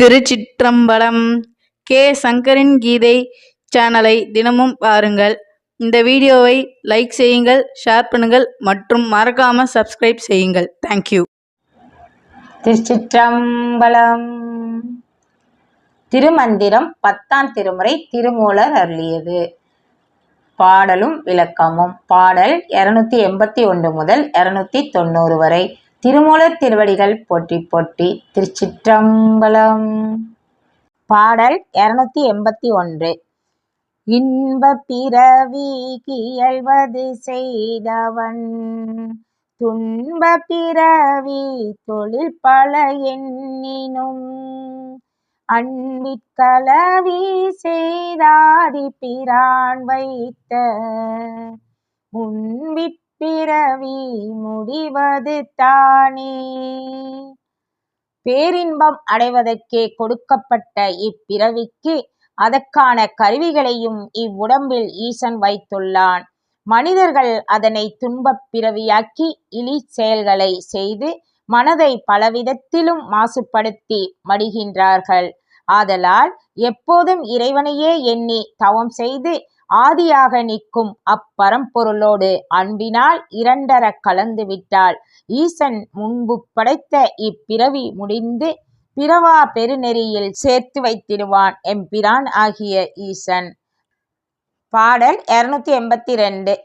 திருச்சிற்றம்பலம். K. சங்கரின் கீதை சேனலை தினமும் பாருங்கள். இந்த வீடியோவை லைக் செய்யுங்கள், ஷேர் பண்ணுங்கள் மற்றும் மறக்காம சப்ஸ்கிரைப் செய்யுங்கள். தேங்க்யூ. திருச்சிற்றம்பலம். திருமந்திரம் 10ஆம் திருமுறை திருமூலர் அருளியது. பாடலும் விளக்கமும். பாடல் 281 முதல் 290 வரை. திருமூலர் திருவடிகள் போற்றி போற்றி. திருச்சிற்றம்பலம். பாடல் 281. இன்பப் பிறவி கியல்வது செய்தவன் துன்பப் பிறவி தொழில் பல எண்ணினும் அன்பிற்கலவி செய்தாதி பிரான் வைத்த முன்பிறவி முடிவது தானே. பேரின்பம் அடைவதற்கே கொடுக்கப்பட்ட இப்பிறவிக்கு அதற்கான கருவிகளையும் இவ்வுடம்பில் ஈசன் வைத்துள்ளான். மனிதர்கள் அதனை துன்பப் பிறவியாக்கி இழி செயல்களை செய்து மனதை பலவிதத்திலும் மாசுபடுத்தி மடிகின்றார்கள். ஆதலால் எப்போதும் இறைவனையே எண்ணி தவம் செய்து ஆதியாக நிற்கும் அப்பரம்பொருளோடு அன்பினால் இரண்டர கலந்து விட்டால் ஈசன் முன்பு படைத்த இப்பிறவி முடிந்து பிறவா பெருநெறியில் சேர்த்து வைத்திடுவான் எம்பிரான் ஆகிய ஈசன். பாடல் 282.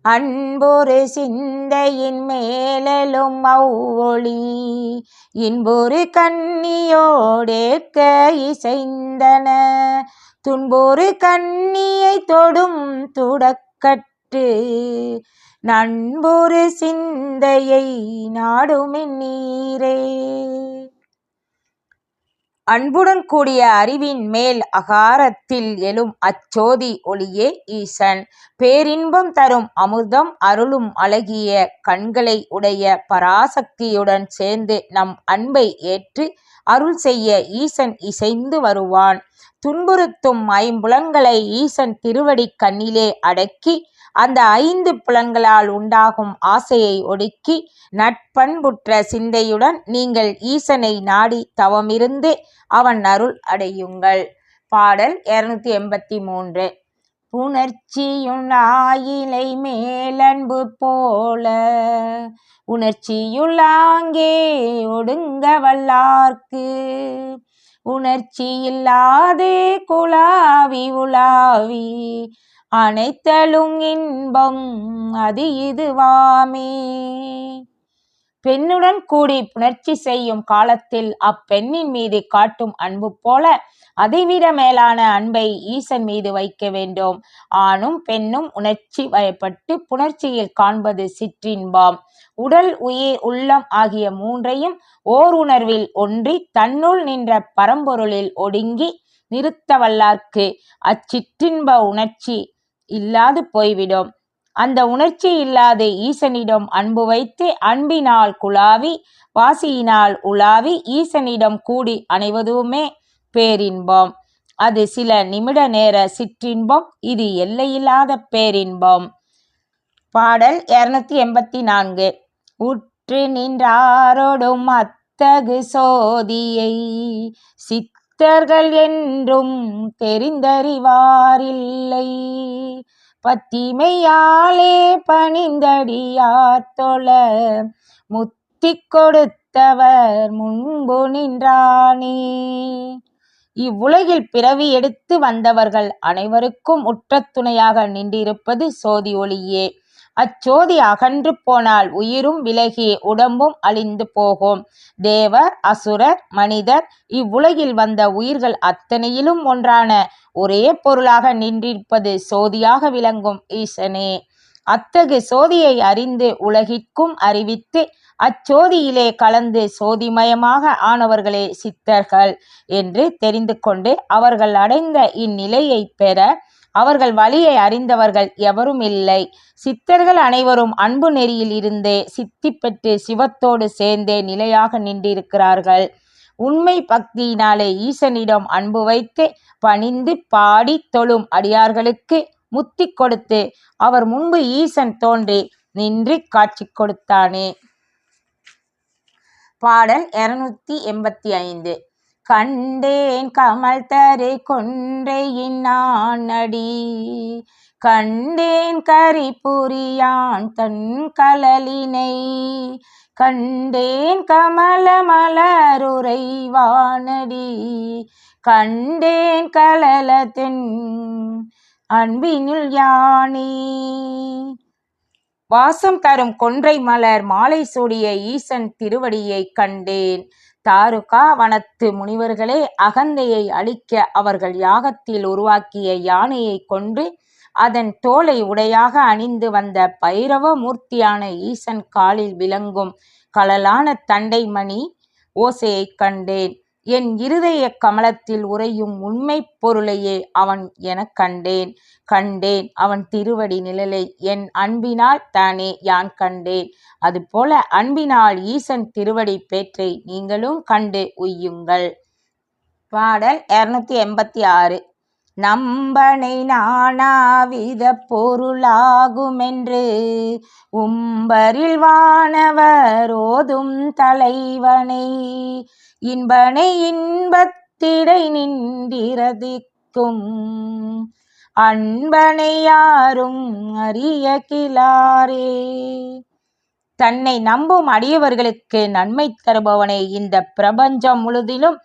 அன்பொரு சிந்தையின் மேலும் அவ்வொளி இன்பொரு கண்ணியோடேற்க இசைந்தன துன்பொரு கண்ணியை தொடும் துடக்கற்று நண்பொரு சிந்தையை நாடுமென் நீரே. அன்புடன் கூடிய அறிவின் மேல் அகாரத்தில் எழும் அச்சோதி ஒளியே ஈசன். பேரின்பம் தரும் அமுதம் அருளும் அழகிய கண்களை உடைய பராசக்தியுடன் சேர்ந்து நம் அன்பை ஏற்று அருள் செய்ய ஈசன் இசைந்து வருவான். துன்புறுத்தும் ஐம்புலன்களை ஈசன் திருவடி கண்ணிலே அடக்கி அந்த 5 புலன்களால் உண்டாகும் ஆசையை ஒடுக்கி நட்பண்புற்ற சிந்தையுடன் நீங்கள் ஈசனை நாடி தவமிருந்து அவன் அருள் அடையுங்கள். பாடல் 283. புணர்ச்சியுள்ளாயிலை மேலன்பு போல உணர்ச்சியுள்ளாங்கே ஒடுங்க வல்லார்க்கு உணர்ச்சி இல்லாதே குழாவி உலாவி அனைத்தலும் இன்பம் அது இதுவாமே. பெண்ணுடன் கூடி புணர்ச்சி செய்யும் காலத்தில் அப்பெண்ணின் மீது காட்டும் அன்பு போல அதைவிட மேலான அன்பை ஈசன் மீது வைக்க வேண்டும். ஆணும் பெண்ணும் உணர்ச்சி வயப்பட்டு புணர்ச்சியில் காண்பது சிற்றின்பம். உடல் உயிர் உள்ளம் ஆகிய 3ஐயும் ஓர் உணர்வில் ஒன்றி தன்னுள் நின்ற பரம்பொருளில் ஒடுங்கி நிறுத்த வல்லார்க்கு அச்சிற்றின்ப உணர்ச்சி இல்லாது போய்விடும். அந்த உணர்ச்சி இல்லாது ஈசனிடம் அன்பு வைத்து அன்பினால் குழாவி வாசியினால் உலாவி ஈசனிடம் கூடி அணைவதுமே பேரின்பம். அது சில நிமிட நேர சிற்றின்பம், இது எல்லையில்லாத பேரின்பம். பாடல் 284. உற்று நின்றாரோடும் அத்தகு சோதியை சித்தர்கள் என்றும் தெரிந்தறிவாரில்லை பத்திமையாலே பணிந்தடியார் தொழ முத்தி கொடுத்தவர் முன்பு நின்றானே. இவ்வுலகில் பிறவி எடுத்து வந்தவர்கள் அனைவருக்கும் உற்ற துணையாக நின்றிருப்பது சோதி ஒளியே. அச்சோதி அகன்று போனால் உயிரும் விலகி உடம்பும் அழிந்து போகும். தேவர் அசுரர் மனிதர் இவ்வுலகில் வந்த உயிர்கள் அத்தனையிலும் ஒன்றான ஒரே பொருளாக நின்றிருப்பது சோதியாக விளங்கும் ஈசனே. அத்தகு சோதியை அறிந்து உலகிற்கும் அறிவித்து அச்சோதியிலே கலந்து சோதிமயமாக ஆனவர்களே சித்தர்கள் என்று தெரிந்து கொண்டு அவர்கள் அடைந்த இந்நிலையை பெற அவர்கள் வழியை அறிந்தவர்கள் எவரும் இல்லை. சித்தர்கள் அனைவரும் அன்பு நெறியில் இருந்தே சித்தி பெற்று சிவத்தோடு சேர்ந்தே நிலையாக நின்றிருக்கிறார்கள். உண்மை பக்தியினாலே ஈசனிடம் அன்பு வைத்து பணிந்து பாடி தொழும் அடியார்களுக்கு முத்தி கொடுத்து அவர் முன்பு ஈசன் தோன்றி நின்று காட்சி கொடுத்தானே. பாடல் 285. கண்டேன் கமல் தரு கொன்றையின் நானடி, கண்டேன் கரிபுரியான் தன் கழலினை, கண்டேன் கமல மலருறைவானடி, கண்டேன் கழலதென் அன்பினுள் யானே. வாசம் தரும் கொன்றை மலர் மாலை சூடிய ஈசன் திருவடியை கண்டேன். தாருகா வனத்து முனிவர்களே அகந்தையை அழிக்க அவர்கள் யாகத்தில் உருவாக்கிய யானையை கொன்று அதன் தோலை உடையாக அணிந்து வந்த பைரவ மூர்த்தியான ஈசன் காலில் விளங்கும் கழலான தண்டைமணி ஓசையை கண்டேன். என் இருதய கமலத்தில் உறையும் உண்மை பொருளையே அவன் எனக் கண்டேன். கண்டேன் அவன் திருவடி நிழலை என் அன்பினால் தானே யான் கண்டேன். அதுபோல அன்பினால் ஈசன் திருவடி பேற்றை நீங்களும் கண்டு உய்யுங்கள். பாடல் 286. நம்பனை நானாவித பொருளாகுமென்று உம்பரில் வானவர் ஓதும் தலைவனை, இன்பனை இன்பத்திடை நின்றிரதிக்கும் அன்பனை யாரும் அறிய கிலாரே. தன்னை நம்பும் அடியவர்களுக்கு நன்மை தருபவனை இந்த பிரபஞ்சம் முழுதிலும்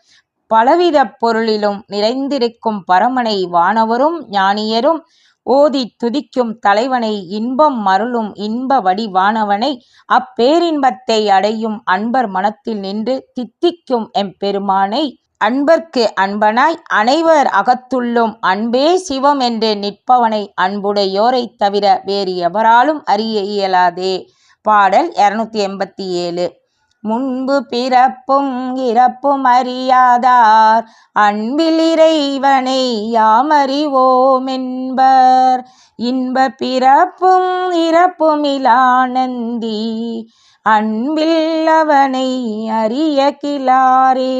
பலவித பொருளிலும் நிறைந்திருக்கும் பரமனை வானவரும் ஞானியரும் ஓதி துதிக்கும் தலைவனை இன்பம் மருளும் இன்ப வடிவானவனை அப்பேரின்பத்தை அடையும் அன்பர் மனத்தில் நின்று தித்திக்கும் எம்பெருமானை அன்பர்க்கு அன்பனாய் அனைவர் அகத்துள்ளும் அன்பே சிவம் என்று நிற்பவனை அன்புடையோரை தவிர வேறு எவராலும் அறிய இயலாதே. பாடல் 287. முன்பு பிறப்பும் இறப்பும் அறியாதார் அன்பில் இறைவனை யாமறிவோம் என்பர், இன்ப பிறப்பும் இறப்பும் இலானந்தி அன்பில் அவனை அறிய கிலாரே.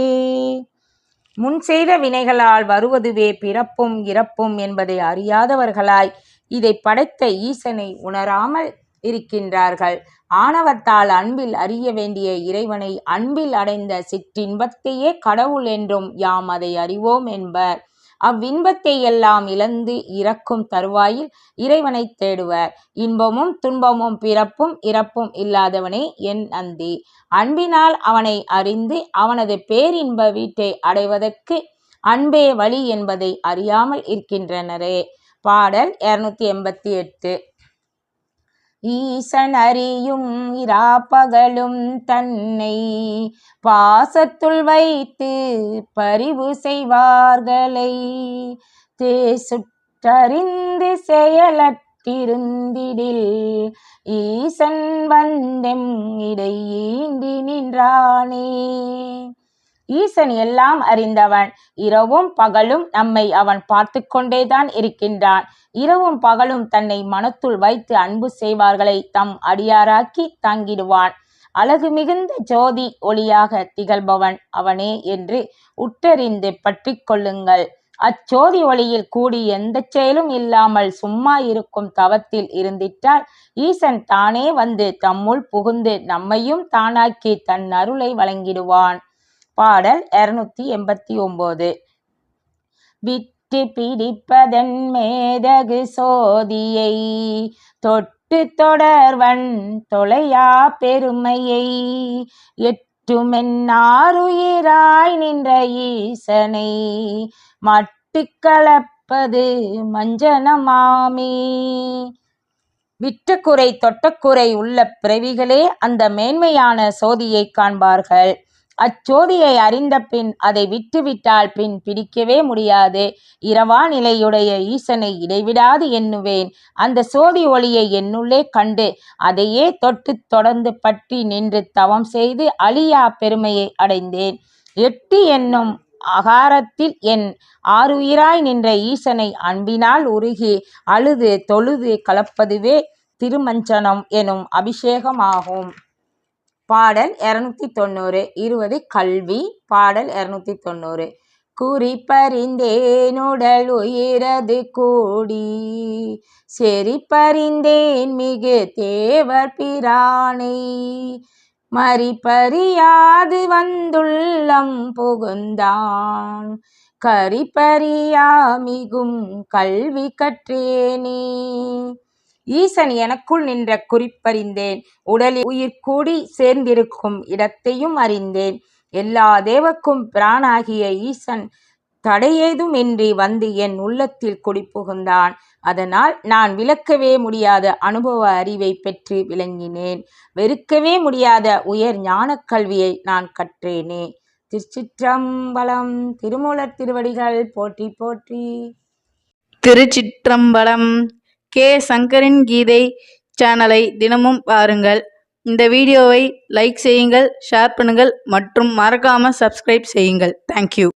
முன் செய்த வினைகளால் வருவதுவே பிறப்பும் இறப்பும் என்பதை அறியாதவர்களாய் இதை படைத்த ஈசனை உணராமல் இருக்கின்றார்கள். ஆணவத்தால் அன்பில் அறிய வேண்டிய இறைவனை அன்பில் அடைந்த சிற்றின்பத்தையே கடவுள் என்றும் யாம் அதை அறிவோம் என்பர். அவ்வின்பத்தை எல்லாம் இழந்து இறக்கும் தருவாயில் இறைவனை தேடுவர். இன்பமும் துன்பமும் பிறப்பும் இறப்பும் இல்லாதவனே என் அந்தி. அன்பினால் அவனை அறிந்து அவனது பேரின்ப வீட்டை அடைவதற்கு அன்பே வழி என்பதை அறியாமல் இருக்கின்றனரே. பாடல் 288. ஈசன் அறியும் இராப்பகலும் தன்னை பாசத்துள் வைத்து பரிவு செய்வார்களை, தேசுற்றறிந்து செயலற்றிருந்திடில் ஈசன் வந்தெம் இடை ஈண்டி நின்றானே. ஈசன் எல்லாம் அறிந்தவன். இரவும் பகலும் நம்மை அவன் பார்த்து கொண்டேதான் இருக்கின்றான். இரவும் பகலும் தன்னை மனத்துள் வைத்து அன்பு செய்வார்களை தம் அடியாராக்கி தாங்கிடுவான். அழகு மிகுந்த ஜோதி ஒளியாக திகழ்பவன் அவனே என்று உற்றறிந்து பற்றி கொள்ளுங்கள். அச்சோதி ஒளியில் கூடி எந்த செயலும் இல்லாமல் சும்மா இருக்கும் தவத்தில் இருந்திட்டால் ஈசன் தானே வந்து தம்முள் புகுந்து நம்மையும் தானாக்கி தன் அருளை வழங்கிடுவான். பாடல் 289. விட்டு பிடிப்பதன் மேதகு சோதியை தொட்டு தொடர்வன் தொலையா பெருமையை, எட்டுமென்னாருயிராய் நின்ற ஈசனை மட்டு கலப்பது மஞ்சனமாமே. விட்டக்குறை தொட்டக்குறை உள்ள பிறவிகளே அந்த மேன்மையான சோதியை காண்பார்கள். அச்சோதியை அறிந்த பின் அதை விட்டுவிட்டால் பின் பிடிக்கவே முடியாது. இரவா நிலையுடைய ஈசனை இடைவிடாது எண்ணுவேன். அந்த சோதி ஒளியை என்னுள்ளே கண்டு அதையே தொட்டு தொடர்ந்து பற்றி நின்று தவம் செய்து அழியா பெருமையை அடைந்தேன். 8 என்னும் அகாரத்தில் என் ஆறுயிராய் நின்ற ஈசனை அன்பினால் உருகி அழுது தொழுது கலப்பதுவே திருமஞ்சனம் எனும் அபிஷேகமாகும். பாடல் 290. 20. கல்வி. பாடல் 290. குறிப்பறிந்தேனுடல் உயிரது கூடி செறிப்பறிந்தேன் மிகு தேவர் பிரானை, மறிப்பறியாது வந்துள்ளம் புகுந்தான் கரிப்பறியா மிகும் கல்வி கற்றேனே. ஈசன் எனக்குள் நின்ற குறிப்பறிந்தேன். உடலில் உயிர் கூடி சேர்ந்திருக்கும் இடத்தையும் அறிந்தேன். எல்லா தேவர்க்கும் பிரானாகிய ஈசன் தடையேதுமின்றி வந்து என் உள்ளத்தில் குடிபுகுந்தான். அதனால் நான் விளக்கவே முடியாத அனுபவ அறிவை பெற்று விளங்கினேன். வெறுக்கவே முடியாத உயர் ஞானக் கல்வியை நான் கற்றேனே. திருச்சிற்றம்பலம். திருமூலர் திருவடிகள் போற்றி போற்றி. திருச்சிற்றம்பலம். கே சங்கரின் கீதை சேனலை தினமும் பாருங்கள். இந்த வீடியோவை லைக் செய்யுங்கள், ஷேர் பண்ணுங்கள் மற்றும் மறக்காம சப்ஸ்கிரைப் செய்யுங்கள். தேங்க்யூ.